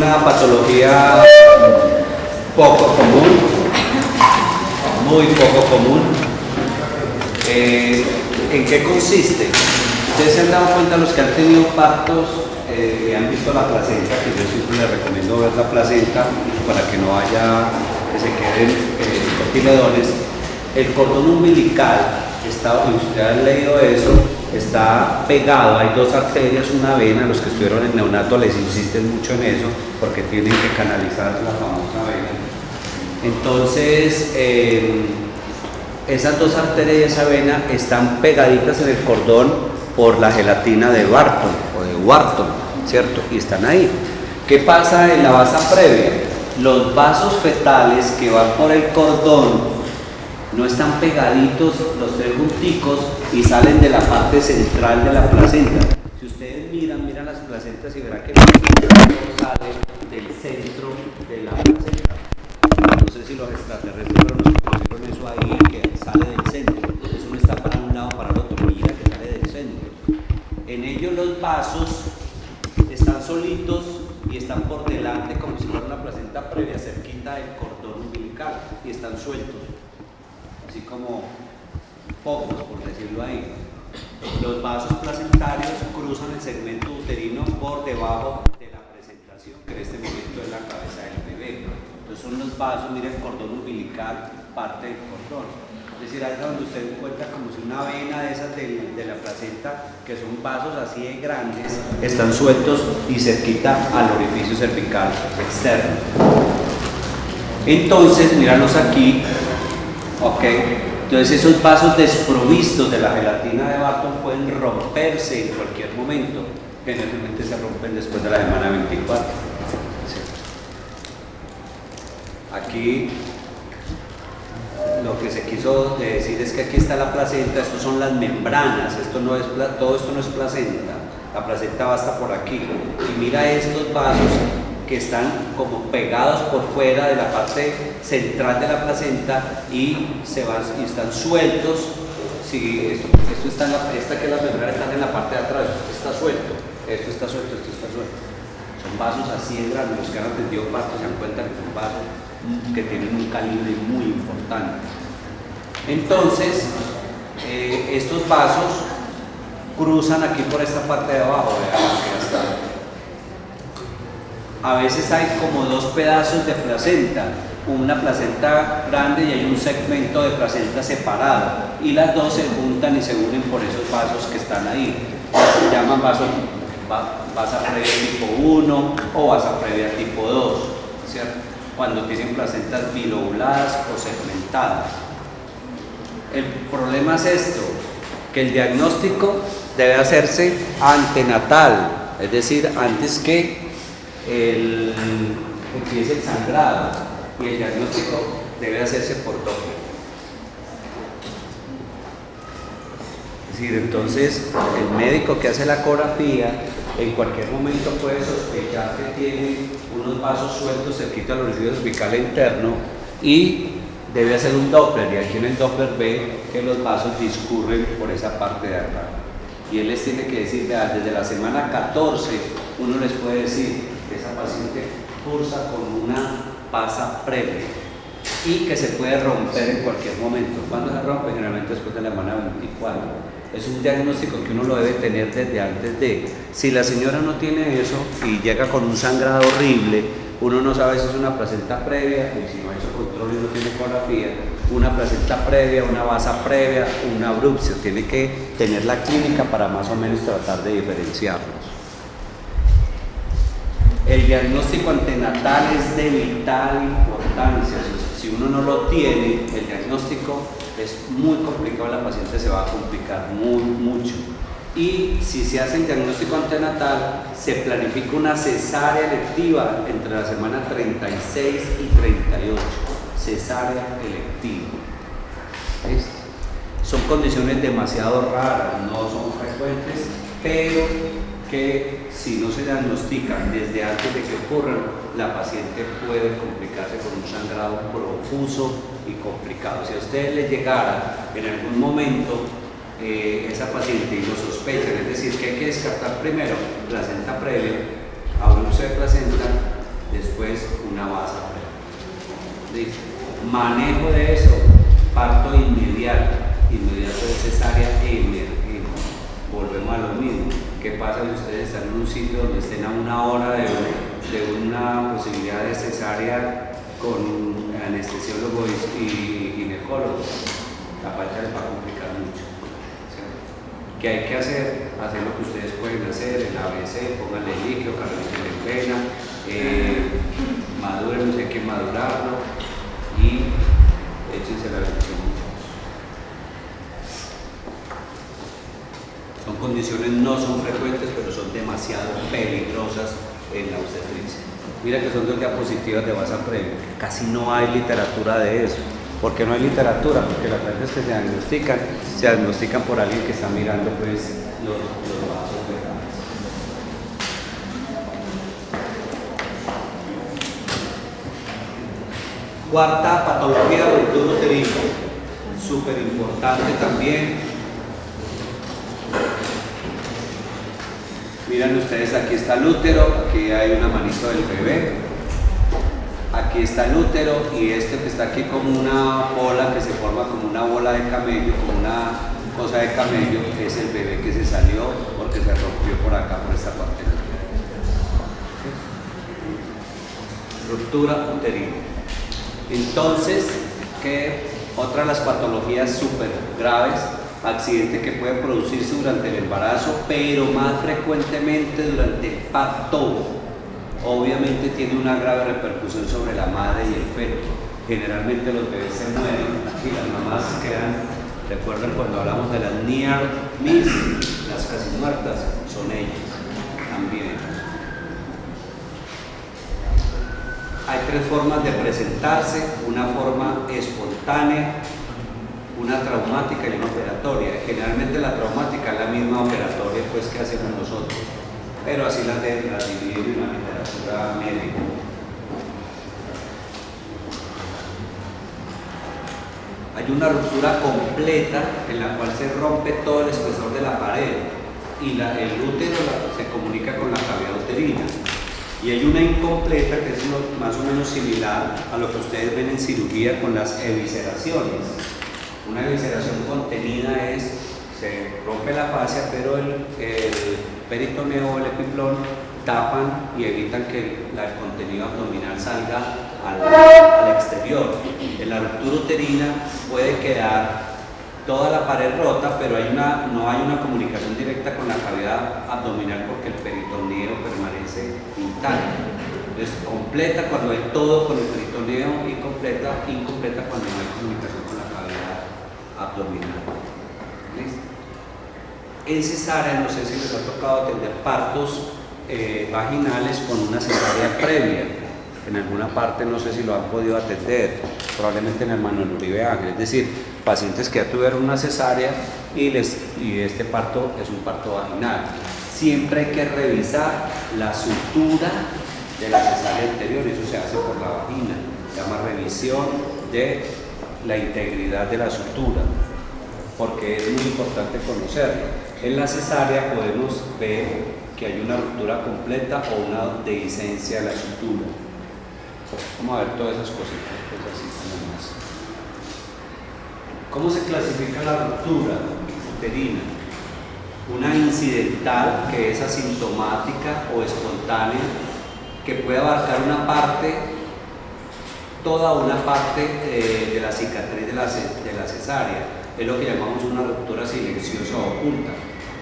una patología poco común, muy poco común. ¿En qué consiste? Ustedes se han dado cuenta, los que han tenido partos y han visto la placenta, que yo siempre les recomiendo ver la placenta para que no haya, que se queden cotiledones. El cordón umbilical, si ustedes han leído eso, está pegado, hay dos arterias, una vena, los que estuvieron en neonato les insisten mucho en eso, porque tienen que canalizar la famosa vena. Entonces, esas dos arterias y esa vena están pegaditas en el cordón por la gelatina de Barton o de Wharton, ¿cierto? Y están ahí. ¿Qué pasa en la vasa previa? Los vasos fetales que van por el cordón no están pegaditos los tres junticos y salen de la parte central de la placenta. Si ustedes miran las placentas y verán que sale del centro de la placenta. No sé si los extraterrestres fueron los que pusieron eso ahí, que sale del centro. Eso no está para un lado para el otro, mira que sale del centro. En ellos los vasos están solitos y están por delante como si fuera una placenta previa, cerquita del cordón umbilical, y están sueltos, así como pocos, por decirlo ahí. Los vasos placentarios cruzan el segmento uterino por debajo de la presentación, que en este momento es la cabeza del bebé. Entonces son los vasos, mira el cordón umbilical, parte del cordón. Es decir, ahí es donde usted encuentra como si una vena de esas de la placenta, que son vasos así de grandes, están sueltos y cerquita al orificio cervical externo. Entonces, míralos aquí, ok. Entonces esos vasos desprovistos de la gelatina de Barton pueden romperse en cualquier momento. Generalmente se rompen después de la semana 24. ¿Sí? Aquí lo que se quiso decir es que aquí está la placenta, estas son las membranas, todo esto no es placenta, la placenta va hasta por aquí. Y mira estos vasos que están como pegados por fuera de la parte central de la placenta y están sueltos. Si esto está esta que las membranas están en la parte de atrás, esto está suelto, esto está suelto, esto está suelto. Son vasos así de grandes, los que han atendido partos se dan cuenta que son vasos que tienen un calibre muy importante. Entonces, estos vasos cruzan aquí por esta parte de abajo, vean, aquí está. A veces hay como dos pedazos de placenta, una placenta grande y hay un segmento de placenta separado, y las dos se juntan y se unen por esos vasos que están ahí. Se llaman vasa previa tipo 1 o vasa previa tipo 2, ¿cierto? Cuando tienen placentas bilobuladas o segmentadas. El problema es esto, que el diagnóstico debe hacerse antenatal, es decir, antes que empiece el sangrado, y el diagnóstico debe hacerse por Doppler. Es decir, entonces el médico que hace la ecografía en cualquier momento puede sospechar que tiene unos vasos sueltos cerquita al orificio cervical interno y debe hacer un Doppler, y aquí en el Doppler ve que los vasos discurren por esa parte de acá. Y él les tiene que decir, vea, desde la semana 14 uno les puede decir que esa paciente cursa con una vasa previa y que se puede romper en cualquier momento. ¿Cuándo se rompe? Generalmente después de la semana 24. Es un diagnóstico que uno lo debe tener desde antes de. Si la señora no tiene eso y llega con un sangrado horrible, uno no sabe si es una placenta previa, y si no ha hecho control y no tiene ecografía, una placenta previa, una vasa previa, una abrupción. Tiene que tener la clínica para más o menos tratar de diferenciarlos. El diagnóstico antenatal es de vital importancia. Si uno no lo tiene, el diagnóstico es muy complicado, la paciente se va a complicar mucho. Y si se hace el diagnóstico antenatal, se planifica una cesárea electiva entre la semana 36 y 38. Cesárea electiva. ¿Listo? Son condiciones demasiado raras, no son frecuentes, pero que si no se diagnostican desde antes de que ocurran, la paciente puede complicarse con un sangrado profuso y complicado. Si a ustedes les llegara en algún momento esa paciente y lo sospechan, es decir, que hay que descartar primero placenta previa, abrupción de placenta, después una basa previa. ¿Listo? Manejo de eso, parto inmediato de cesárea y volvemos a lo mismo. ¿Qué pasa si ustedes están en un sitio donde estén a una hora de una posibilidad de cesárea con anestesiólogo y ginecólogo? La falta les va a complicar mucho. ¿Qué hay que hacer? Hacer lo que ustedes pueden hacer, el ABC, pónganle líquido, carbonato de pena, maduren, no sé qué madurarlo y échense la bendición. Son condiciones, no son frecuentes, pero son demasiado peligrosas en la obstetricia. Mira que son dos diapositivas de basa previa. Casi no hay literatura de eso. ¿Por qué no hay literatura? Porque las veces que se diagnostican por alguien que está mirando pues los vasos fetales. Cuarta patología del útero uterino, súper importante también. Miren ustedes, aquí está el útero, aquí hay una manito del bebé, aquí está el útero y este que está aquí como una bola que se forma como una bola de camello, como una cosa de camello, es el bebé que se salió porque se rompió por acá, por esta parte. Ruptura uterina. Entonces, ¿qué otra de las patologías súper graves? Accidente que puede producirse durante el embarazo, pero más frecuentemente durante el parto. Obviamente tiene una grave repercusión sobre la madre y el feto. Generalmente los bebés se mueren y las mamás quedan, recuerden cuando hablamos de las near miss, las casi muertas, son ellas también. Hay tres formas de presentarse, una forma espontánea, una traumática y una operatoria. Generalmente la traumática es la misma operatoria pues que hacemos nosotros, pero así las dividimos en la literatura médica. Hay una ruptura completa en la cual se rompe todo el espesor de la pared y el útero se comunica con la cavidad uterina. Y hay una incompleta que es más o menos similar a lo que ustedes ven en cirugía con las evisceraciones. Una evisceración contenida es, se rompe la fascia, pero el peritoneo o el epiplón tapan y evitan que el contenido abdominal salga al exterior. En la ruptura uterina puede quedar toda la pared rota, pero no hay una comunicación directa con la cavidad abdominal porque el peritoneo permanece intacto. Entonces, completa cuando hay todo con el peritoneo y incompleta cuando no hay comunicación con la cavidad abdominal. ¿Listo? En cesárea, no sé si les ha tocado atender partos vaginales con una cesárea previa. En alguna parte no sé si lo han podido atender, probablemente en el Manuel Uribe Ángel, es decir, pacientes que ya tuvieron una cesárea y este parto es un parto vaginal. Siempre hay que revisar la sutura de la cesárea anterior, eso se hace por la vagina, se llama revisión de la integridad de la sutura, porque es muy importante conocerla. En la cesárea podemos ver que hay una ruptura completa o una dehiscencia de la sutura. Vamos a ver todas esas cositas, pues así como más. ¿Cómo se clasifica la ruptura uterina? Una incidental, que es asintomática o espontánea, que puede abarcar una parte, toda una parte de la cicatriz de la cesárea. Es lo que llamamos una ruptura silenciosa o oculta.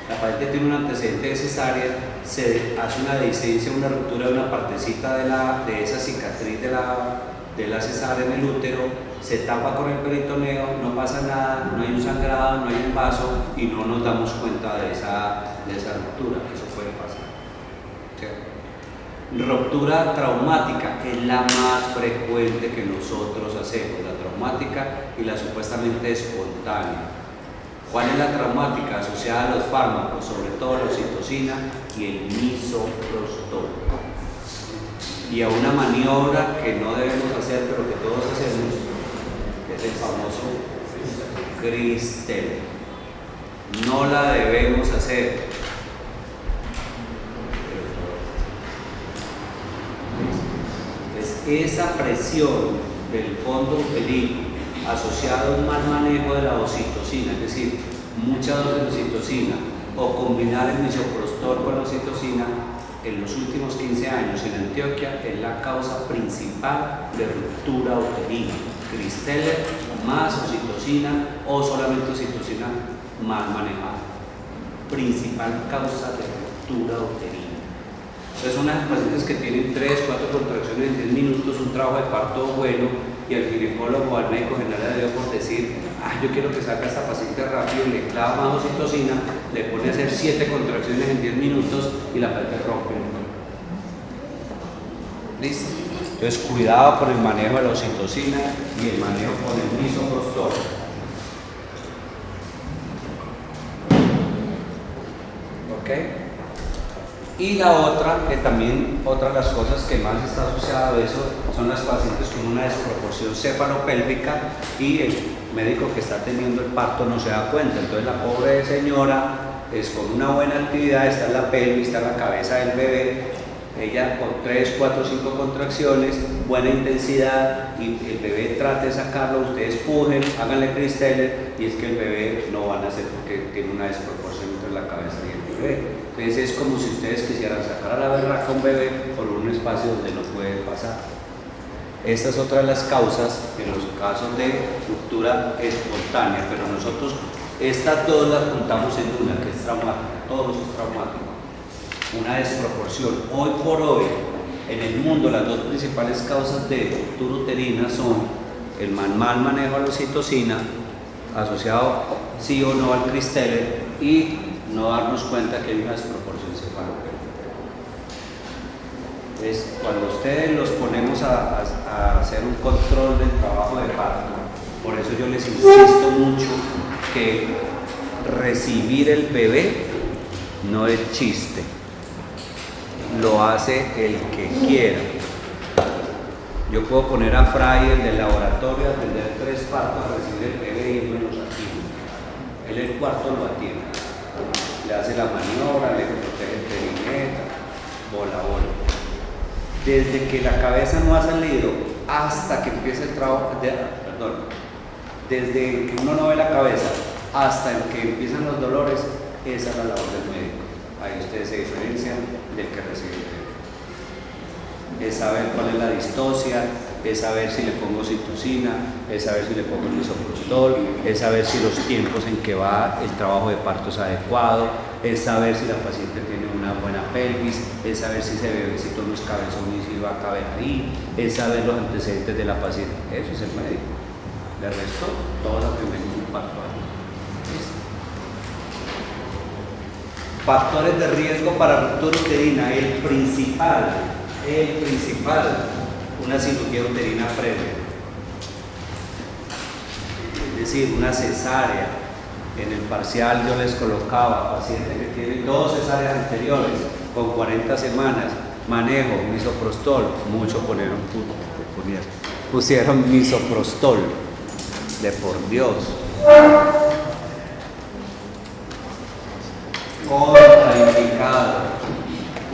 La paciente tiene un antecedente de cesárea, se hace una dehiscencia, una ruptura de una partecita de esa cicatriz de la cesárea en el útero, se tapa con el peritoneo, no pasa nada, no hay un sangrado, no hay un vaso y no nos damos cuenta de esa ruptura. Eso puede pasar. ¿Sí? Ruptura traumática es la más frecuente que nosotros hacemos, la traumática y la supuestamente espontánea. ¿Cuál es la traumática? Asociada a los fármacos, sobre todo la oxitocina y el misoprostol. Y a una maniobra que no debemos hacer, pero que todos hacemos, que es el famoso Cristel. No la debemos hacer. esa presión del fondo uterino asociada a un mal manejo de la oxitocina, es decir, mucha dosis de oxitocina o combinar el misoprostol con la oxitocina, en los últimos 15 años en Antioquia es la causa principal de ruptura uterina. Cristeller más oxitocina o solamente oxitocina mal manejada. Principal causa de ruptura uterina. Entonces son las pacientes que tienen 3, 4 contracciones en 10 minutos, un trabajo de parto bueno, y al ginecólogo o al médico general le dio por decir, yo quiero que saque a esta paciente rápido, y le clava más oxitocina, le pone a hacer 7 contracciones en 10 minutos y la paciente rompe. ¿Listo? Entonces cuidado con el manejo de la oxitocina y el manejo con el misoprostol. ¿Ok? Y la otra, que también otra de las cosas que más está asociada a eso, son las pacientes con una desproporción cefalopélvica y el médico que está teniendo el parto no se da cuenta. Entonces la pobre señora es con una buena actividad, está en la pelvis, está en la cabeza del bebé, ella con 3, 4, 5 contracciones, buena intensidad, y el bebé trate de sacarlo, ustedes pujen, háganle Cristeller, y es que el bebé no van a hacer porque tiene una desproporción entre la cabeza y el bebé. Entonces es como si ustedes quisieran sacar a la berraca un bebé por un espacio donde no puede pasar. Esta es otra de las causas en los casos de ruptura espontánea, pero nosotros estas dos las juntamos en una, que es traumática, todos es traumático. Una desproporción. Hoy por hoy, en el mundo, las dos principales causas de ruptura uterina son el mal manejo de la oxitocina, asociado sí o no al Cristeller, y no darnos cuenta que hay una desproporción cefalopélvica. Entonces, cuando ustedes los ponemos a hacer un control del trabajo de parto, por eso yo les insisto mucho que recibir el bebé no es chiste, lo hace el que quiera. Yo puedo poner a Fray, el del laboratorio, a atender 3 partos, a recibir el bebé y él los atiende. Él el cuarto lo atiende, le hace la maniobra, le protege el perineta, bola. Desde que la cabeza no ha salido hasta que empieza el trabajo, desde que uno no ve la cabeza hasta el que empiezan los dolores, esa es la labor del médico. Ahí ustedes se diferencian del que recibe el bebé. Es saber cuál es la distocia, es saber si le pongo oxitocina, es saber si le pongo el misoprostol, es saber si los tiempos en que va el trabajo de parto es adecuado, es saber si la paciente tiene una buena pelvis, es saber si ese bebecito no es cabezón y si va a caber ahí, es saber los antecedentes de la paciente. Eso es el médico. De resto, todos aprendemos un parto ahí. Factores de riesgo para ruptura uterina. El principal, una cirugía uterina previa, es decir, una cesárea. En el parcial yo les colocaba pacientes que tienen 2 cesáreas anteriores con 40 semanas, manejo, misoprostol, muchos pusieron misoprostol, de por Dios. Contraindicado.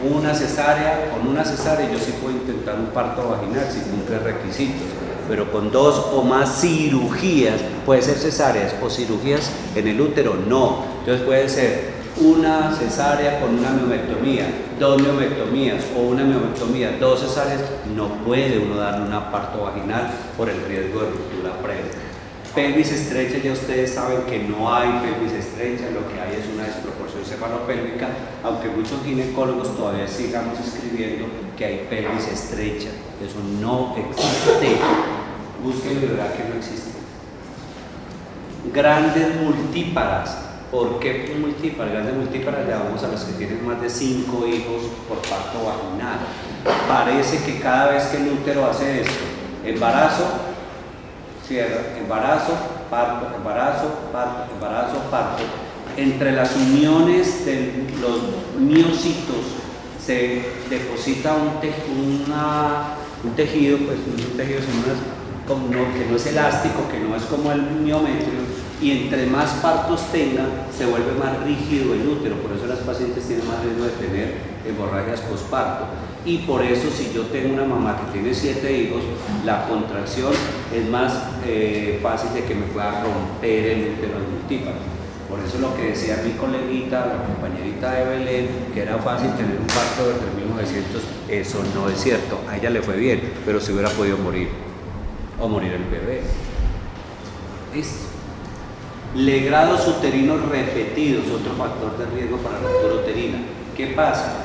Con una cesárea yo sí puedo intentar un parto vaginal si cumple requisitos, pero con 2 o más cirugías, puede ser cesáreas o cirugías en el útero, no. Entonces puede ser una cesárea con una miomectomía, 2 miomectomías o una miomectomía, 2 cesáreas, no puede uno darle un parto vaginal por el riesgo de ruptura previa. Pelvis estrecha, ya ustedes saben que no hay pelvis estrecha, lo que hay es una desproporción cefalopélvica, aunque muchos ginecólogos todavía sigamos escribiendo que hay pelvis estrecha. Eso no existe. Búsquenlo y verán que no existe. Grandes multíparas. ¿Por qué multíparas? Grandes multíparas le damos a las que tienen más de 5 hijos por parto vaginal. Parece que cada vez que el útero hace esto, embarazo, cierra, embarazo, parto, embarazo, parto, embarazo, parto. Entre las uniones de los miocitos se deposita un tejido, pues un tejido que no es elástico, que no es como el miometrio, y entre más partos tengan, se vuelve más rígido el útero. Por eso las pacientes tienen más riesgo de tener hemorragias posparto. Y por eso, si yo tengo una mamá que tiene 7 hijos, la contracción es más fácil de que me pueda romper el útero multíparo. Por eso lo que decía mi coleguita, la compañerita de Belén, que era fácil tener un parto desde 1900, eso no es cierto. A ella le fue bien, pero se hubiera podido morir, o morir el bebé. ¿Listo? Legrados uterinos repetidos, otro factor de riesgo para la ruptura uterina. ¿Qué pasa?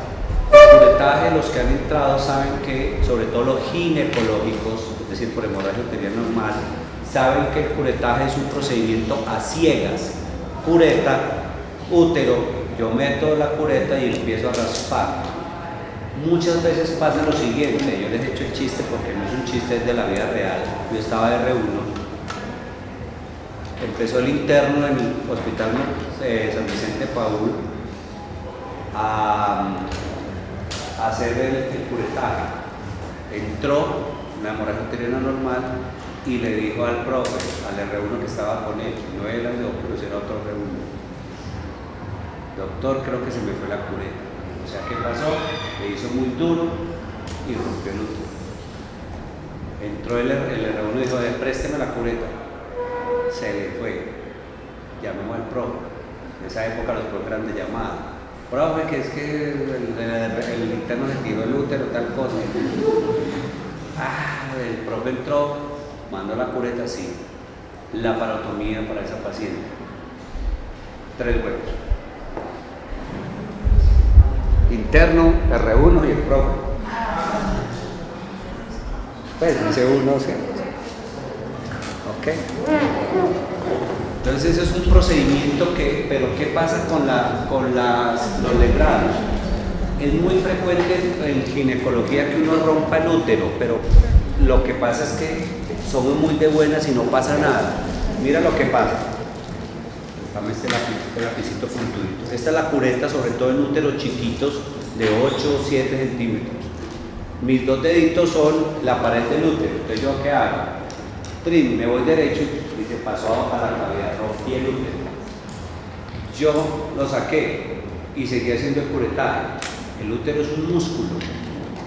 El curetaje, los que han entrado saben que, sobre todo los ginecológicos, es decir, por hemorragia uterina normal, saben que el curetaje es un procedimiento a ciegas. Cureta, útero, yo meto la cureta y empiezo a raspar. Muchas veces pasa lo siguiente, yo les he hecho el chiste porque no es un chiste, es de la vida real. Yo estaba de R1, empezó el interno en el hospital San Vicente Paúl a hacer el curetaje. Entró una hemorragia uterina normal y le dijo al profe, al R1 que estaba con él, no era el doctor, era otro R1, doctor, creo que se me fue la cureta. O sea, ¿qué pasó? Le hizo muy duro y rompió el útero. Entró el R1 y dijo, présteme la cureta. Se le fue. Llamemos al profe. En esa época los profes eran de llamada. Profe, que es que el interno se tiró el útero, tal cosa. El profe entró, mandó la cureta así. La parotomía para esa paciente. 3 huevos. Interno, R1 y el profe. Pues dice uno, ¿sí? Ok. Entonces es un procedimiento pero ¿qué pasa con los legrados? Es muy frecuente en ginecología que uno rompa el útero, pero lo que pasa es que somos muy de buenas y no pasa nada. Mira lo que pasa. Dame este lapicito puntudito. Esta es la cureta, sobre todo en úteros chiquitos de 8 o 7 centímetros. Mis 2 deditos son la pared del útero. Entonces, ¿yo qué hago? Me voy derecho y se pasó a la cavidad, rompí el útero. Yo lo saqué y seguí haciendo el curetaje. El útero es un músculo,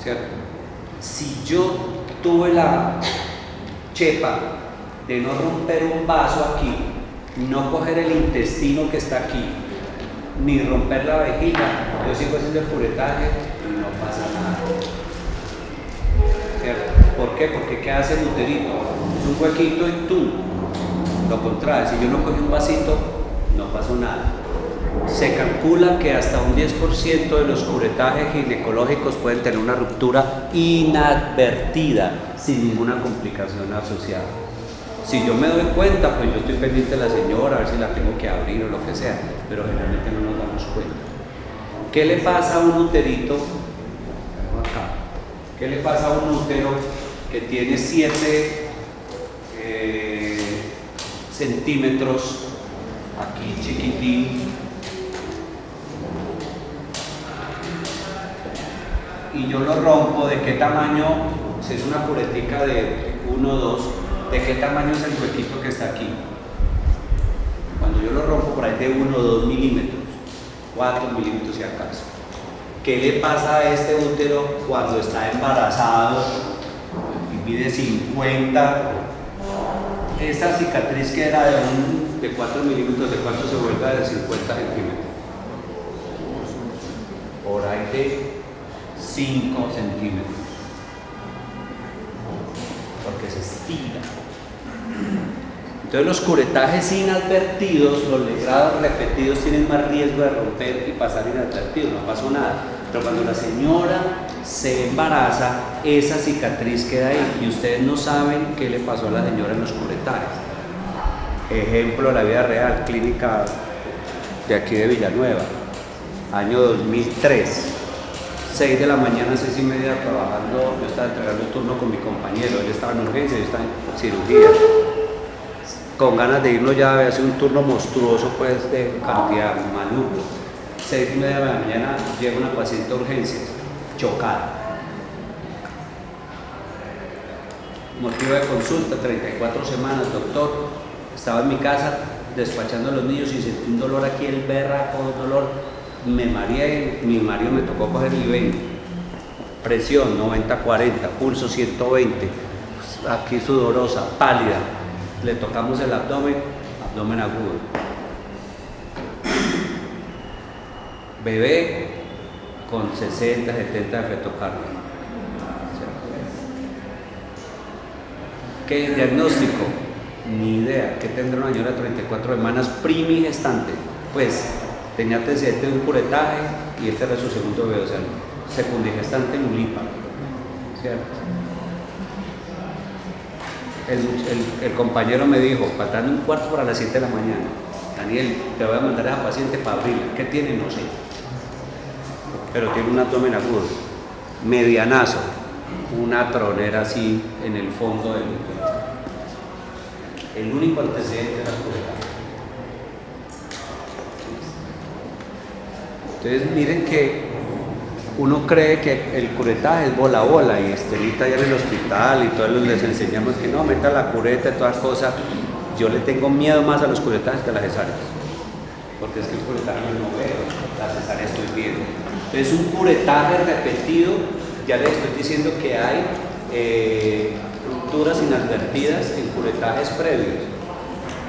¿cierto? Si yo tuve la chepa de no romper un vaso aquí, no coger el intestino que está aquí, ni romper la vejiga, yo sigo haciendo el curetaje y no pasa nada. ¿Cierto? ¿Por qué? Porque ¿qué hace el uterito? Es un huequito y tú lo contraes. Si yo no cogí un vasito, no pasó nada. Se calcula que hasta un 10% de los curetajes ginecológicos pueden tener una ruptura inadvertida sin ninguna complicación asociada. Si yo me doy cuenta, pues yo estoy pendiente de la señora, a ver si la tengo que abrir o lo que sea, pero generalmente no nos damos cuenta. ¿Qué le pasa a un uterito? Acá. ¿Qué le pasa a un útero que tiene 7 centímetros, aquí chiquitín, y yo lo rompo? ¿De qué tamaño? Si es una curetica de 1 o 2, ¿de qué tamaño es el huequito que está aquí? Cuando yo lo rompo por ahí de 1 o 2 milímetros, 4 milímetros si acaso. ¿Qué le pasa a este útero cuando está embarazado y mide 50? Esa cicatriz que era de 4 milímetros, ¿de cuánto se vuelve de 50 centímetros? Por ahí de 5 centímetros. Porque se estira. Entonces los curetajes inadvertidos, los legrados repetidos tienen más riesgo de romper y pasar inadvertidos, no pasó nada. Pero cuando la señora se embaraza, esa cicatriz queda ahí y ustedes no saben qué le pasó a la señora en los curetajes. Ejemplo de la vida real, clínica de aquí de Villanueva, año 2003, 6 de la mañana, 6 y media trabajando, yo estaba entregando un turno con mi compañero, él estaba en urgencia, yo estaba en cirugía. Con ganas de irnos ya, había sido un turno monstruoso, pues, de cantidad maluco. 6 y media de la mañana llega una paciente a urgencias, chocada. Motivo de consulta, 34 semanas, doctor. Estaba en mi casa despachando a los niños y sentí un dolor aquí, el berraco, dolor. me mareé, mi marido me tocó coger el 20, presión 90-40, pulso 120, aquí sudorosa, pálida, le tocamos el abdomen, abdomen agudo. Bebé con 60, 70 de efecto cardíaco. ¿Qué diagnóstico? Ni idea. ¿Qué tendrá una señora de 34 semanas primigestante? Pues tenía antecedente de un curetaje y este era su segundo bebé, o sea, secundigestante mulíparo, ¿cierto? El compañero me dijo, faltando un cuarto para las 7 de la mañana, Daniel, te voy a mandar a esa paciente para abrirla. ¿Qué tiene? No sé. Pero tiene un abdomen agudo, medianazo, una tronera así en el fondo del útero. El único antecedente era el curetaje. Entonces miren que uno cree que el curetaje es bola a bola y Estelita allá en el hospital y todos les enseñamos que no, meta la cureta y todas cosas. Yo le tengo miedo más a los curetajes que a las cesáreas, porque es que el curetaje no veo, la cesárea estoy viendo. Entonces un curetaje repetido, ya les estoy diciendo que hay rupturas inadvertidas en curetajes previos,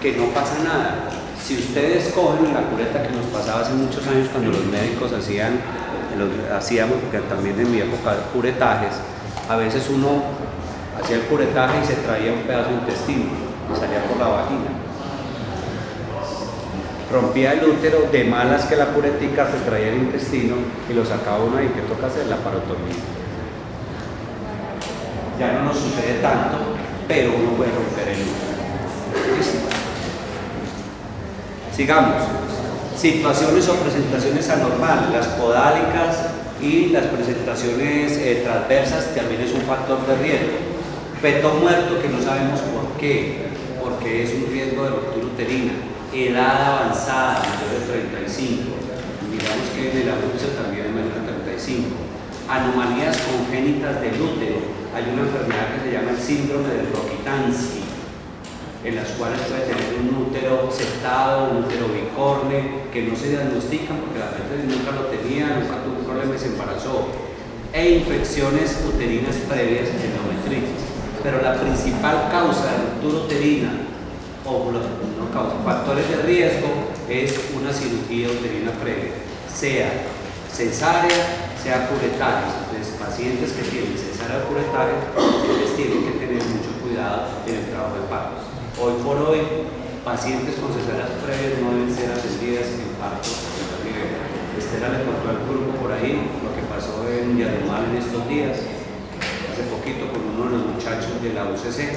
que no pasa nada. Si ustedes cogen la cureta que nos pasaba hace muchos años cuando los médicos hacíamos, porque también en mi época curetajes, a veces uno hacía el curetaje y se traía un pedazo de intestino y salía por la vagina. Rompía el útero, de malas que la curetica se traía el intestino y lo sacaba uno ahí, que toca hacer la parotomía. Ya no nos sucede tanto, pero uno puede romper el útero. ¿Listo? Sigamos. Situaciones o presentaciones anormales, las podálicas y las presentaciones transversas también es un factor de riesgo. Feto muerto que no sabemos por qué, porque es un riesgo de ruptura uterina. Edad avanzada, mayor de 35. Miramos que en el adulto también es mayor de 35. Anomalías congénitas del útero. Hay una enfermedad que se llama el síndrome de Rokitansky, en las cuales puede tener un útero septado, un útero bicorne, que no se diagnostican porque la gente nunca lo tenía, nunca tuvo un problema y se embarazó, e infecciones uterinas previas, endometritis. Pero la principal causa de ruptura uterina, o no causa, factores de riesgo, es una cirugía uterina previa, sea cesárea, sea curetaje. Entonces, pacientes que tienen cesárea o curetaje, ustedes tienen que tener mucho cuidado en el trabajo de partos. Hoy por hoy, pacientes con cesáreas previas no deben ser atendidas en partos de primer nivel. Estela le contó al grupo por ahí lo que pasó en Yarumal en estos días, hace poquito con uno de los muchachos de la UCC,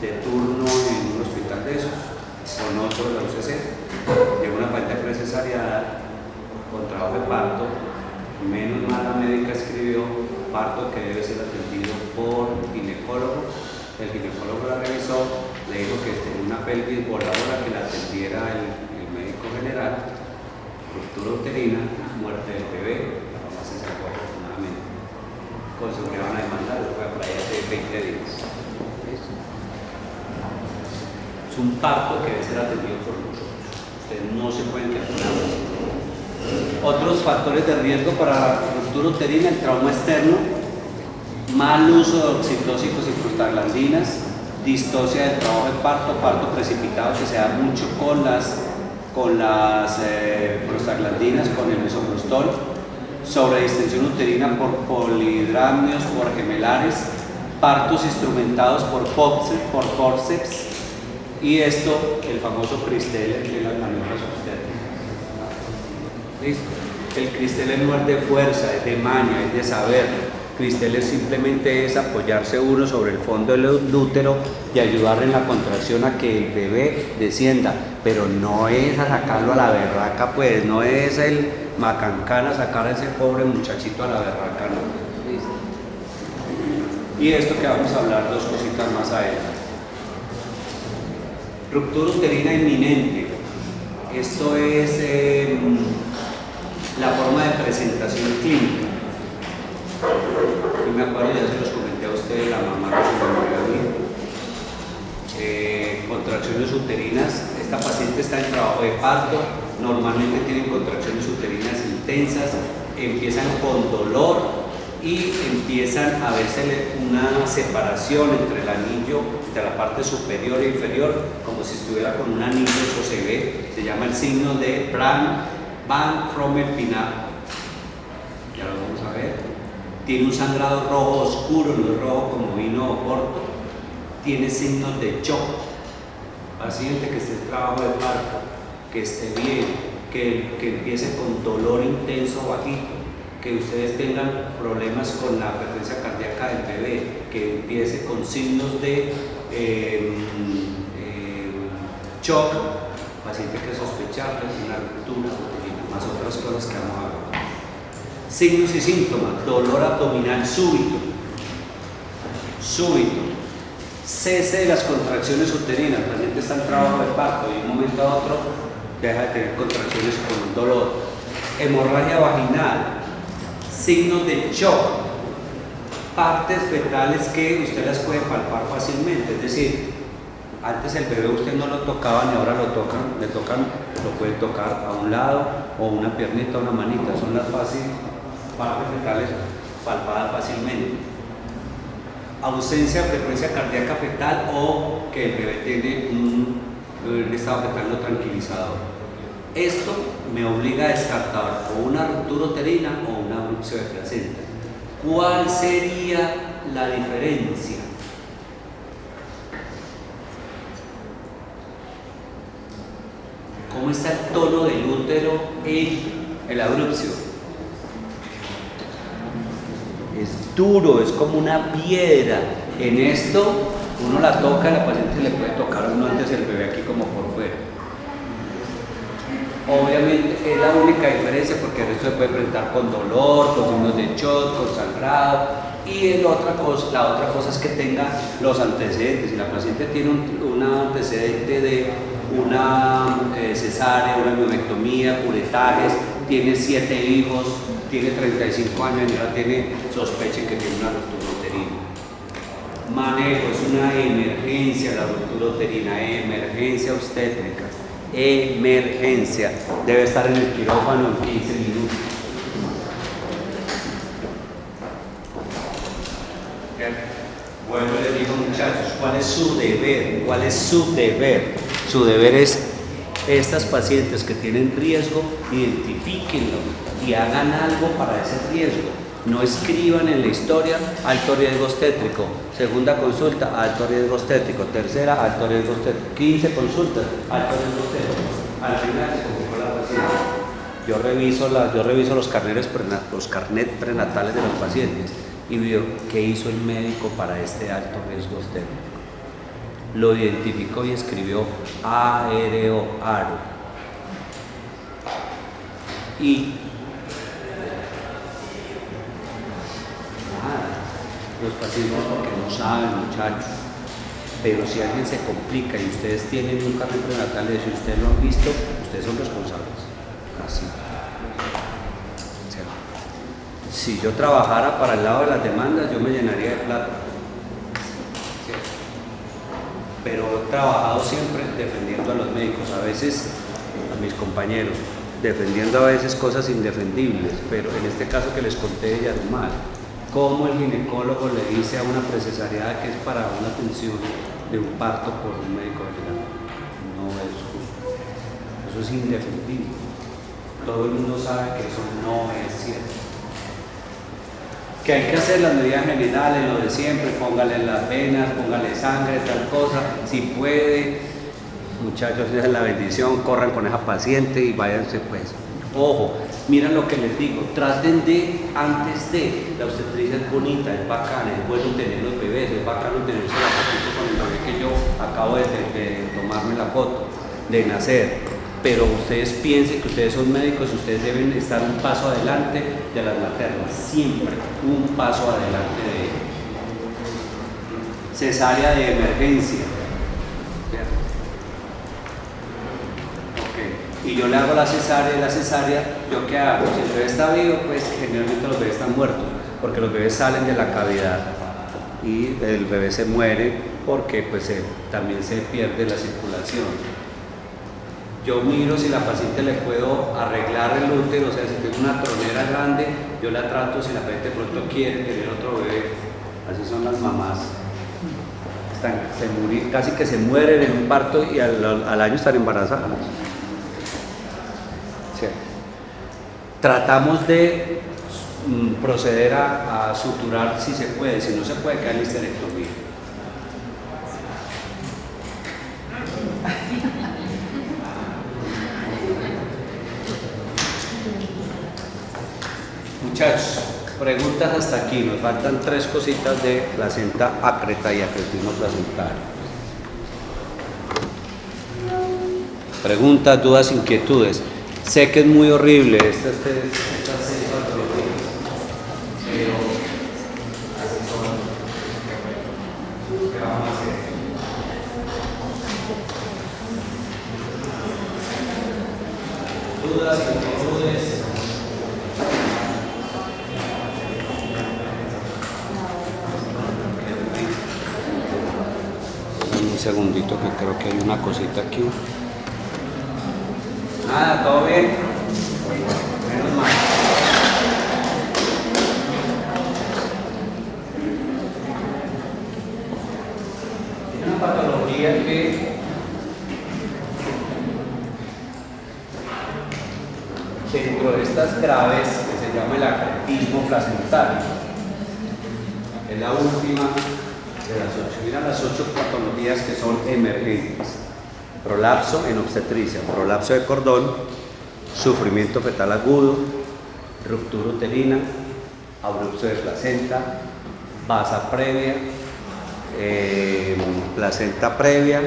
de turno en un hospital de esos, con otro de la UCC. Llegó una paciente precesariada con trabajo de parto. Menos mal la médica escribió parto que debe ser atendido por ginecólogo. El ginecólogo la revisó, le dijo que tenía una pelvis voladora, que la atendiera el médico general, ruptura uterina, muerte del bebé, la mamá se salvó afortunadamente. Con seguridad van a demandar, fue por ahí hace 20 días. Es un parto que debe ser atendido por nosotros. Ustedes no se pueden quedar con nada. Otros factores de riesgo para ruptura uterina: el trauma externo, mal uso de oxitóxicos y prostaglandinas, distocia del trabajo de parto, parto precipitado que se da mucho con las prostaglandinas, con el misoprostol, sobredistensión uterina por polidramnios, por gemelares, partos instrumentados por forceps, y esto, el famoso Christelle, que es las maniobras obstétricas. ¿Listo? El Christelle no es de fuerza, es de maña, es de saber. Christelle simplemente es apoyarse uno sobre el fondo del útero y ayudar en la contracción a que el bebé descienda, pero no es a sacarlo a la berraca, pues no es el macancán a sacar a ese pobre muchachito a la berraca, no. ¿Listo? Y esto que vamos a hablar, dos cositas más adelante. Ruptura uterina inminente. Esto es la forma de presentación clínica. Y me acuerdo, ya se los comenté a ustedes, la mamá que se me murió a mí. Contracciones uterinas. Esta paciente está en trabajo de parto, normalmente tienen contracciones uterinas intensas, empiezan con dolor y empiezan a verse una separación entre el anillo de la parte superior e inferior, como si estuviera con un anillo. Eso se ve, se llama el signo de Van Frommer-Pinat. Ya lo vamos a ver. Tiene un sangrado rojo oscuro, no es rojo como vino o corto. Tiene signos de shock. Paciente que esté en trabajo de parto, que esté bien, que empiece con dolor intenso bajito, que ustedes tengan problemas con la frecuencia cardíaca del bebé, que empiece con signos de shock, paciente que sospecharle una ruptura uterina, más otras cosas que vamos a ver. Signos y síntomas: dolor abdominal súbito, cese de las contracciones uterinas, el paciente está en trabajo de parto y de un momento a otro deja de tener contracciones con un dolor, hemorragia vaginal, signos de shock, partes fetales que usted las puede palpar fácilmente, es decir, antes el bebé usted no lo tocaba y ahora lo puede tocar a un lado o una piernita o una manita, son las partes fetales palpadas fácilmente. Ausencia de frecuencia cardíaca fetal o que el bebé tiene un estado fetal no tranquilizador. Esto me obliga a descartar o una ruptura uterina o una ruptura de placenta. ¿Cuál sería la diferencia? ¿Cómo está el tono del útero en el abrupcio? Es duro, es como una piedra. En esto uno la toca, la paciente le puede tocar uno antes el bebé aquí como por fuera. Obviamente es la única diferencia porque el resto se puede presentar con dolor, con signos de shock, con sangrado. Y la otra cosa es que tenga los antecedentes. Si la paciente tiene un antecedente de una cesárea, una miomectomía, curetajes, tiene 7 hijos, tiene 35 años y ya tiene sospecha que tiene una ruptura uterina. Manejo: es una emergencia la ruptura uterina, emergencia obstétrica, emergencia. Debe estar en el quirófano en 15 minutos. Bueno, les digo, muchachos, ¿cuál es su deber? ¿Cuál es su deber? Su deber es, estas pacientes que tienen riesgo, identifíquenlo y hagan algo para ese riesgo. No escriban en la historia alto riesgo obstétrico, segunda consulta, alto riesgo obstétrico, tercera, alto riesgo obstétrico, 15 consultas, alto riesgo obstétrico. Al final se complicó la paciente. Yo reviso los carnet prenatales de los pacientes y veo qué hizo el médico para este alto riesgo obstétrico. Lo identificó y escribió aro. Y los pacientes porque no saben, muchachos, pero si alguien se complica y ustedes tienen un carnet prenatal de eso y ustedes lo han visto, ustedes son responsables. Así. O sea, si yo trabajara para el lado de las demandas, yo me llenaría de plata. Pero he trabajado siempre defendiendo a los médicos, a veces a mis compañeros, defendiendo a veces cosas indefendibles, pero en este caso que les conté de Yarumal, cómo el ginecólogo le dice a una precesariada que es para una atención de un parto por un médico general. No es justo. Eso es indefendible. Todo el mundo sabe que eso no es cierto. Que hay que hacer las medidas generales, lo de siempre, póngale en las venas, póngale sangre, tal cosa, si puede, muchachos, esa es la bendición, corran con esa paciente y váyanse pues. Ojo, miren lo que les digo, traten de, antes de, la obstetricia es bonita, es bacana, es bueno tener los bebés, es bacano tenerse la fotito con el bebé que yo acabo de tomarme la foto, de nacer. Pero ustedes piensen que ustedes son médicos y ustedes deben estar un paso adelante de las maternas, siempre un paso adelante de ellas. Cesárea de emergencia. Okay. Y yo le hago la cesárea, ¿yo qué hago? Si el bebé está vivo, pues generalmente los bebés están muertos, porque los bebés salen de la cavidad y el bebé se muere porque pues también se pierde la circulación. yo miro si la paciente le puedo arreglar el útero, o sea, si tengo una tronera grande, yo la trato, si la paciente de pronto quiere tener otro bebé, así son las mamás. Casi que se mueren en un parto y al año están embarazadas. Sí. Tratamos de proceder a suturar si se puede, si no se puede quedar en histerectomía. Muchachos, preguntas hasta aquí, nos faltan 3 cositas de placenta acreta y acretismo placentario. Preguntas, dudas, inquietudes. Sé que es muy horrible estas 6 patologías, pero así son. ¿Qué vamos a hacer? Dudas, inquietudes. Un segundito que creo que hay una cosita aquí. Nada, todo bien. Menos mal. Es una patología que dentro de estas graves que se llama el acretismo placentario es la última de las 8. Mira las 8 patologías que son emergentes: prolapso en obstetricia, prolapso de cordón, sufrimiento fetal agudo, ruptura uterina, abrupto de placenta, vasa previa, placenta previa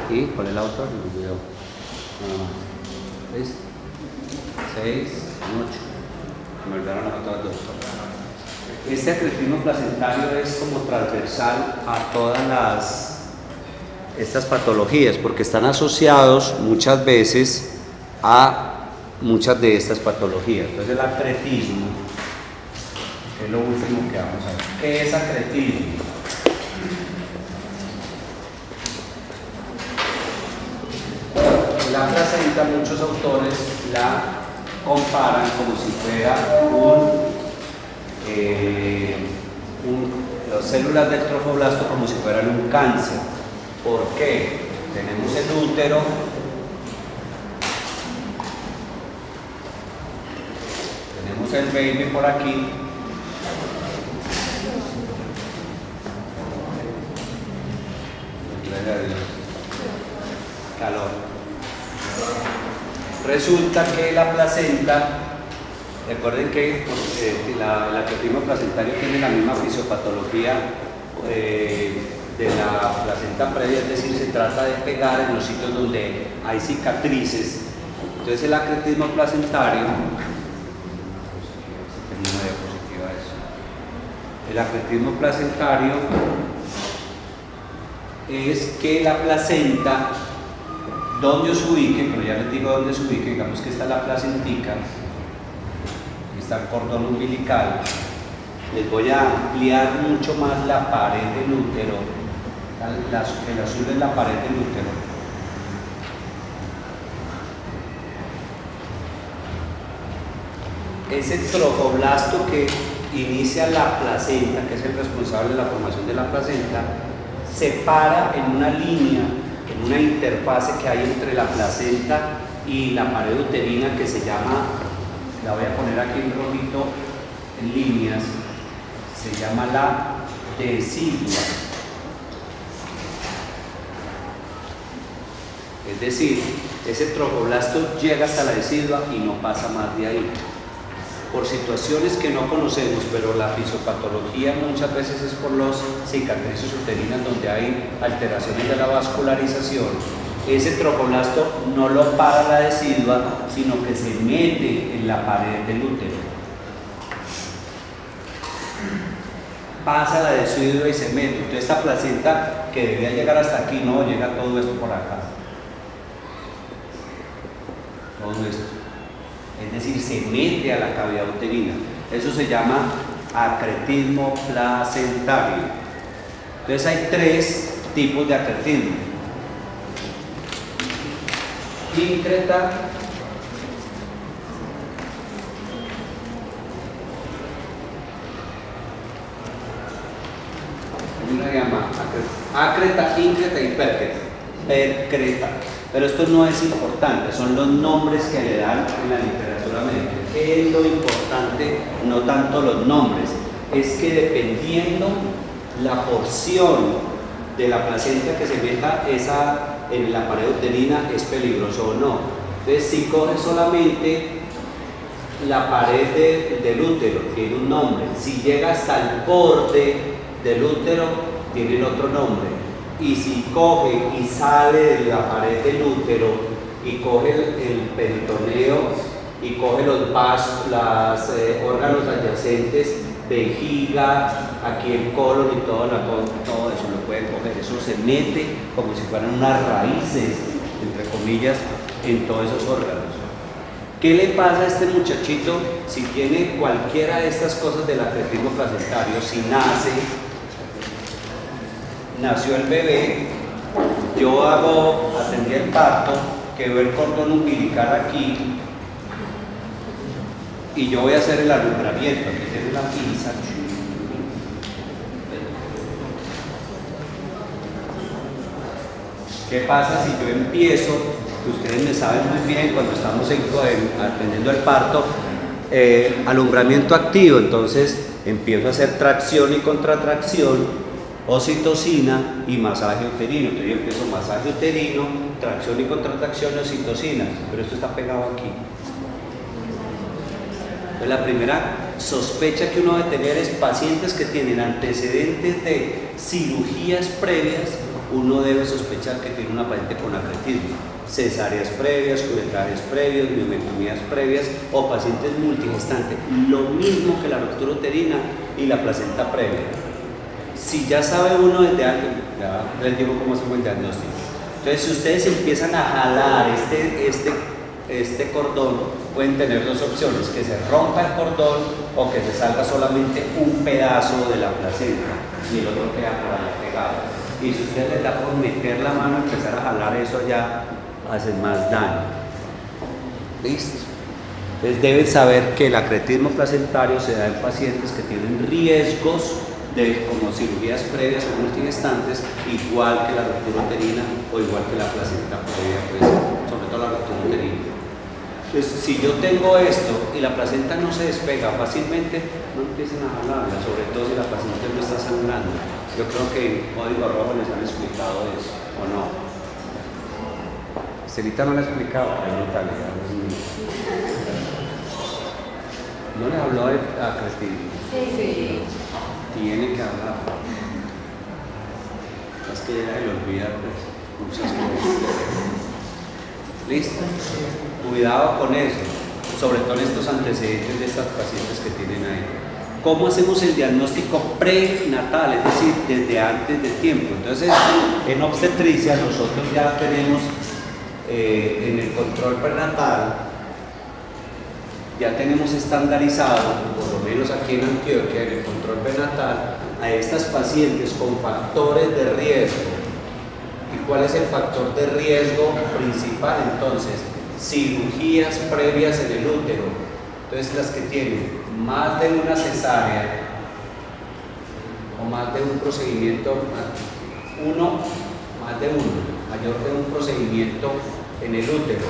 y ¿cuál es la otra? Me olvidó. 6, 8. Me olvidaron las otras 2. Este acretismo placentario es como transversal a todas estas patologías porque están asociados muchas veces a muchas de estas patologías. Entonces el acretismo es lo último que vamos a ver. ¿Qué es acretismo? La placenta, muchos autores la comparan como si fuera las células del trofoblasto como si fueran un cáncer. ¿Por qué? Tenemos el útero, tenemos el baby por aquí, gracias a Dios, calor. Resulta que la placenta, recuerden que el acretismo placentario tiene la misma fisiopatología de la placenta previa, es decir, se trata de pegar en los sitios donde hay cicatrices. Entonces el acretismo placentario, el acretismo placentario es que la placenta, donde se ubique, pero ya les digo dónde se ubique, digamos que esta es la placentica, está el cordón umbilical, les voy a ampliar mucho más la pared del útero. El azul es la pared del útero. Ese trofoblasto que inicia la placenta, que es el responsable de la formación de la placenta, se para en una línea, en una interfase que hay entre la placenta y la pared uterina que se llama, la voy a poner aquí en rojito, en líneas, se llama la decidua. Es decir, ese trofoblasto llega hasta la decidua y no pasa más de ahí. Por situaciones que no conocemos, pero la fisiopatología muchas veces es por las cicatrices uterinas donde hay alteraciones de la vascularización. Ese trofoblasto no lo para la decidua, sino que se mete en la pared del útero. Pasa la decidua y se mete. Entonces esta placenta que debía llegar hasta aquí, no, llega todo esto por acá. Todo esto. Es decir, se mete a la cavidad uterina. Eso se llama acretismo placentario. Entonces hay 3 tipos de acretismo. íncreta una llama acreta, íncreta y percreta. Pero esto no es importante, son los nombres que le dan en la literatura médica. ¿Qué es lo importante? No tanto los nombres, es que dependiendo la porción de la placenta que se meta en la pared uterina es peligroso o no. Entonces, si coge solamente la pared del útero, tiene un nombre. Si llega hasta el borde del útero, tiene otro nombre. Y si coge y sale de la pared del útero y coge el peritoneo y coge los órganos adyacentes, vejiga, aquí el colon y todo eso lo pueden coger. Eso se mete como si fueran unas raíces, entre comillas, en todos esos órganos. ¿Qué le pasa a este muchachito si tiene cualquiera de estas cosas del acretismo placentario? Si nació el bebé, yo atendí el parto, quedó el cordón umbilical aquí y yo voy a hacer el alumbramiento. Aquí tiene la pinza. ¿Qué pasa si yo empiezo? Ustedes me saben muy bien cuando estamos atendiendo el parto, alumbramiento activo, entonces empiezo a hacer tracción y contratracción, oxitocina y masaje uterino. Entonces yo empiezo masaje uterino, tracción y contratracción, oxitocina, pero esto está pegado aquí. Entonces la primera sospecha que uno debe tener es pacientes que tienen antecedentes de cirugías previas. Uno debe sospechar que tiene una paciente con acretismo, cesáreas previas, curetajes previos, miomectomías previas o pacientes multigestantes, lo mismo que la ruptura uterina y la placenta previa. Si ya sabe uno desde antes, ya les digo cómo hacemos el diagnóstico. Entonces, si ustedes empiezan a jalar este cordón, pueden tener dos opciones: que se rompa el cordón o que se salga solamente un pedazo de la placenta y el otro queda por ahí pegado. Y si ustedes les da por meter la mano y empezar a jalar eso, ya hacen más daño. ¿Listo? Entonces deben saber que el acretismo placentario se da en pacientes que tienen riesgos como cirugías previas o multigestantes, igual que la ruptura uterina o igual que la placenta previa, pues, sobre todo la ruptura uterina. Entonces, si yo tengo esto y la placenta no se despega fácilmente, no empiecen a jalarla, sobre todo si la paciente no está sangrando. Yo creo que en Código Rojo les han explicado eso, ¿o no? Celita no le ha explicado, brutalidad. ¿No le habló a Cristina? Sí. Tiene que hablar. Es que ella le olvida, pues, muchas cosas. ¿Listo? Cuidado con eso, sobre todo estos antecedentes de estas pacientes que tienen ahí. ¿Cómo hacemos el diagnóstico prenatal? Es decir, desde antes del tiempo. Entonces, en obstetricia nosotros ya tenemos en el control prenatal, ya tenemos estandarizado, por lo menos aquí en Antioquia, en el control prenatal, a estas pacientes con factores de riesgo. ¿Y cuál es el factor de riesgo principal? Entonces, cirugías previas en el útero. Entonces, las que tienen más de una cesárea o más de un procedimiento, mayor de un procedimiento en el útero,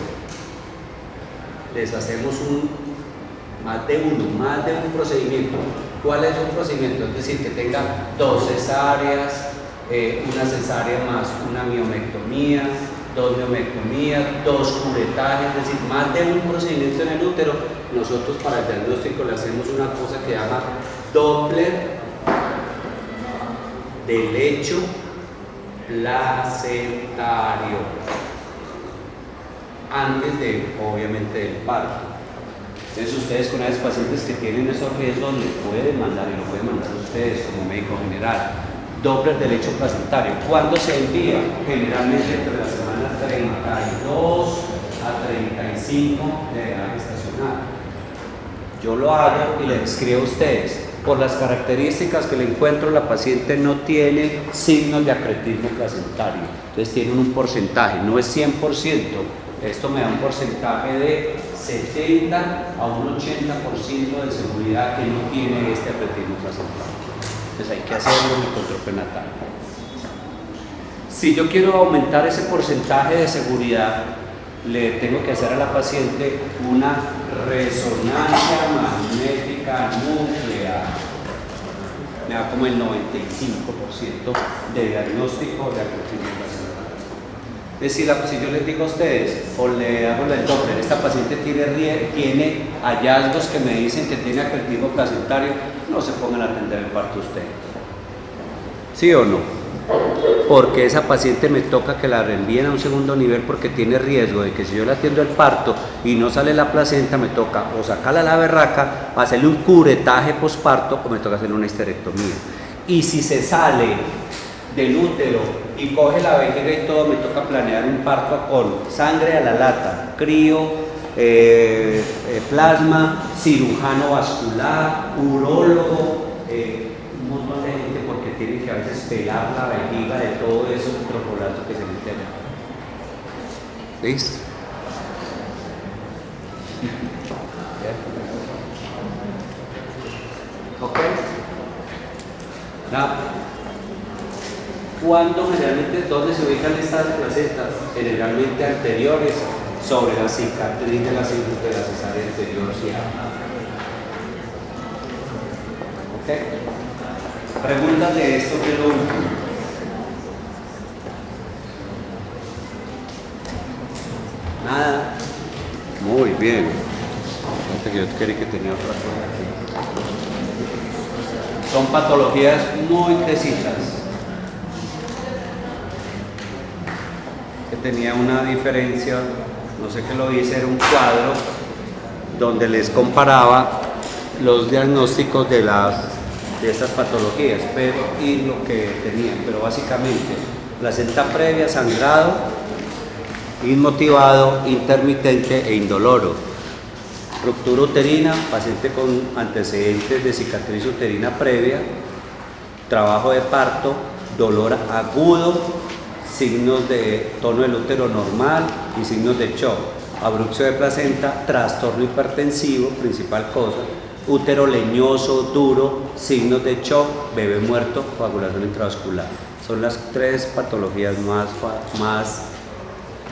les hacemos más de un procedimiento. ¿Cuál es un procedimiento? Es decir, que tenga 2 cesáreas, una cesárea más una miomectomía, 2 miomectomías, 2 curetajes, es decir, más de un procedimiento en el útero. Nosotros para el diagnóstico le hacemos una cosa que se llama Doppler de lecho placentario, antes obviamente del parto. Entonces ustedes con las pacientes que tienen esos riesgos les pueden mandar, y lo pueden mandar ustedes como médico general, Doppler de lecho placentario. ¿Cuándo se envía? Generalmente entre la semana 32 a 35 de edad gestacional. Yo lo hago y les escribo a ustedes. Por las características que le encuentro, la paciente no tiene signos de acretismo placentario. Entonces tienen un porcentaje, no es 100%, esto me da un porcentaje de 70 a un 80% de seguridad que no tiene este atletismo placental. Entonces hay que hacerlo en el control prenatal. Si yo quiero aumentar ese porcentaje de seguridad, le tengo que hacer a la paciente una resonancia magnética nuclear. Me da como el 95% de diagnóstico de atletismo placental. Es decir, si yo les digo a ustedes, o le hago el Doppler, esta paciente tiene hallazgos que me dicen que tiene atletismo placentario, no se pongan a atender el parto ustedes. ¿Sí o no? Porque esa paciente me toca que la reenvíen a un segundo nivel porque tiene riesgo de que si yo le atiendo el parto y no sale la placenta, me toca o sacarla a la berraca, hacerle un curetaje posparto o me toca hacerle una histerectomía. Y si se sale del útero y coge la vejiga y todo, me toca planear un parto con sangre a la lata, crío, plasma, cirujano vascular, urólogo, un montón de gente porque tiene que a veces pelar la vejiga de todo eso trofolato que se mete allá. ¿Listo? ¿Ok? Nada. ¿Cuándo generalmente, dónde se ubican estas placentas? Generalmente anteriores sobre la cicatriz de la cesárea anterior. ¿Sí? ¿Ok? Preguntas de esto que es lo último. Nada. Muy bien. Fíjate que yo quería que tenía otra cosa aquí. Son patologías muy tesitas. Que tenía una diferencia, no sé qué lo hice, era un cuadro donde les comparaba los diagnósticos de estas patologías y lo que tenían, pero básicamente placenta previa, sangrado, inmotivado, intermitente e indoloro, ruptura uterina, paciente con antecedentes de cicatriz uterina previa, trabajo de parto, dolor agudo, signos de tono del útero normal y signos de shock, abrupción de placenta, trastorno hipertensivo, principal cosa, útero leñoso, duro, signos de shock, bebé muerto, coagulación intravascular. Son las tres patologías más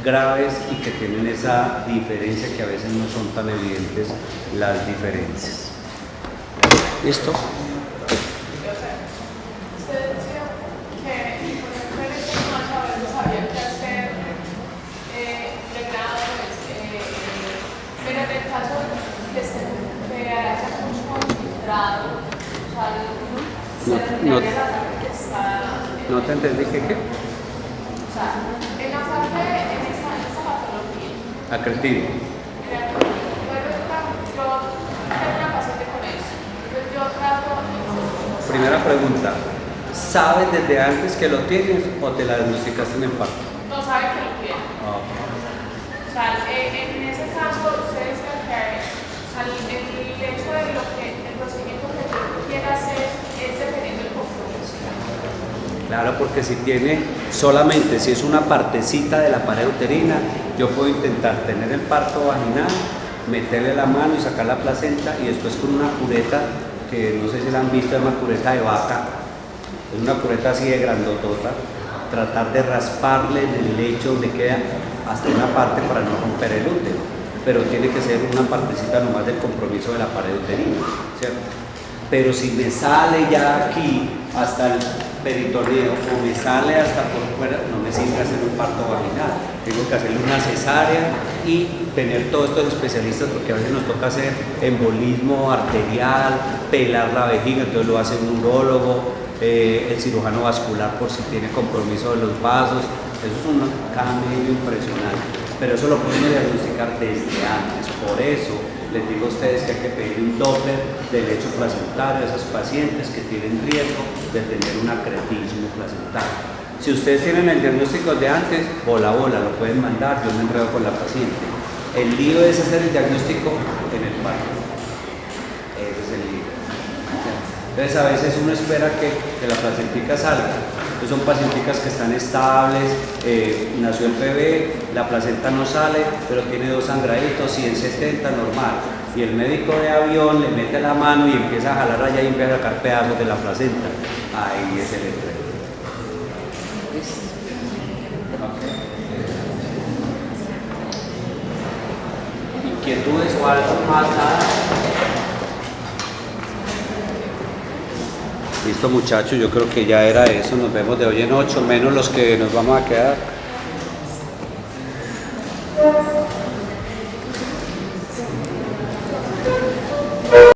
graves y que tienen esa diferencia que a veces no son tan evidentes las diferencias. ¿Listo? No te entendí qué. O sea, en la parte, en esa patología. Acretino. Yo tengo una paciente con eso. Entonces yo trato. Primera pregunta. ¿Sabes desde antes que lo tienes o te la diagnosticaste en el parto? No sabe que lo tiene. Okay. O sea, en ese caso, ustedes creen que el hecho de el procedimiento que yo quiera hacer es dependiendo del compromiso. Claro, porque si tiene solamente, si es una partecita de la pared uterina, yo puedo intentar tener el parto vaginal, meterle la mano y sacar la placenta y después con una cureta, que no sé si la han visto, es una cureta de vaca, es una cureta así de grandotota, tratar de rasparle en el lecho donde queda hasta una parte para no romper el útero, pero tiene que ser una partecita nomás del compromiso de la pared uterina, ¿cierto? Pero si me sale ya aquí hasta el peritoneo o me sale hasta por fuera, no me sirve hacer un parto vaginal. Tengo que hacerle una cesárea y tener todos estos especialistas porque a veces nos toca hacer embolismo arterial, pelar la vejiga, entonces lo hace un urólogo, el cirujano vascular por si tiene compromiso de los vasos. Eso es un cambio impresionante, pero eso lo podemos diagnosticar desde antes. Por eso les digo a ustedes que hay que pedir un Doppler del lecho placentario a esas pacientes que tienen riesgo de tener un acretismo placentario. Si ustedes tienen el diagnóstico de antes, bola a bola, lo pueden mandar, yo me enredo con la paciente. El lío es hacer el diagnóstico en el parto. Ese es el lío. Entonces a veces uno espera que la placentica salga Entonces son pacientes que están estables, nació en PB, la placenta no sale, pero tiene 2 sangraditos, 170 normal. Y el médico de avión le mete la mano y empieza a jalar allá y empieza a sacar pedazos de la placenta. Ahí es el entreno. ¿Inquietudes o algo más? Nada. Listo muchachos, yo creo que ya era eso, nos vemos de hoy en 8, menos los que nos vamos a quedar.